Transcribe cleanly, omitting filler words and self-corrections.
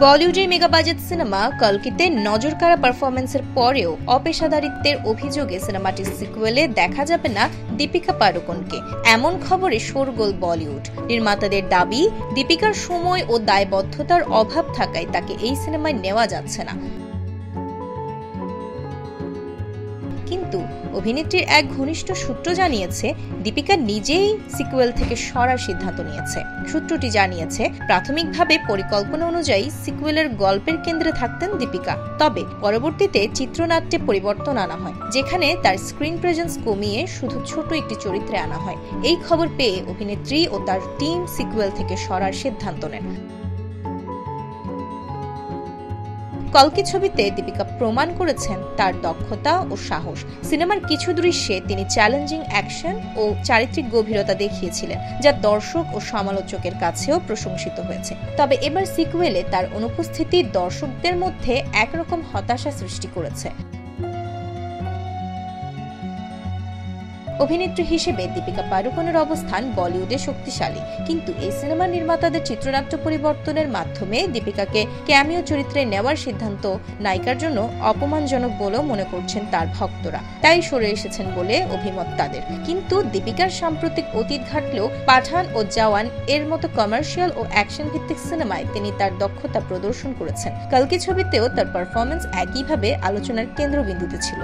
বলিউডের mega budget cinema কল্কিতে নজরকাড়া পারফরমেন্সের পরেও অপেশাদারিত্বের অভিযোগে সিনেমাটির সিকুয়েলে দেখা যাবে না দীপিকা পাড়ুকোনকে। এমন খবরে শোরগোল বলিউড। নির্মাতাদের দাবি, দীপিকার সময় ও দায়বদ্ধতার অভাব থাকায় তাকে এই সিনেমায় নেওয়া যাচ্ছে না। কিন্তু অভিনেত্রীর এক ঘনিষ্ঠ সূত্র জানিয়েছে, দীপিকা নিজেই সিকুয়েল থেকে সরার সিদ্ধান্ত নিয়েছে। সূত্রটি জানিয়েছে, প্রাথমিকভাবে পরিকল্পনা অনুযায়ী সিকুয়েলের গল্পের কেন্দ্রে থাকতেন দীপিকা, তবে পরবর্তীতে চিত্রনাট্যে পরিবর্তন আনা হয়, যেখানে তার স্ক্রিন প্রেজেন্স কমিয়ে শুধু ছোট একটি চরিত্রে আনা হয়। এই খবর পেয়ে অভিনেত্রী ও তার টিম সিকুয়েল থেকে সরার সিদ্ধান্ত নেন। কল্কি ছবিতে দীপিকা প্রমাণ করেছেন তার দক্ষতা ও সাহস। সিনেমার কিছু দৃশ্যে তিনি চ্যালেঞ্জিং অ্যাকশন ও চারিত্রিক গভীরতা দেখিয়েছিলেন, যা দর্শক ও সমালোচকের কাছেও প্রশংসিত হয়েছে। তবে এবার সিকুয়েলে তার অনুপস্থিতি দর্শকদের মধ্যে একরকম হতাশা সৃষ্টি করেছে। অভিনেত্রী হিসেবে দীপিকা পাড়ুকোনের অবস্থান বলিউডে শক্তিশালী, কিন্তু এই সিনেমার নির্মাতাদের চিত্রনাট্য পরিবর্তনের মাধ্যমে দীপিকাকে ক্যামিও চরিত্রে নেওয়ার সিদ্ধান্ত নায়িকার জন্য অপমানজনক বলেও মনে করছেন তার ভক্তরা। তাই সরে এসেছেন বলে অভিমত তাদের। কিন্তু দীপিকার সাম্প্রতিক অতীত ঘাটলেও পাঠান ও জওয়ান এর মতো কমার্শিয়াল ও অ্যাকশন ভিত্তিক সিনেমায় তিনি তার দক্ষতা প্রদর্শন করেছেন। কল্কি ছবিতেও তার পারফরমেন্স একইভাবে আলোচনার কেন্দ্রবিন্দুতে ছিল।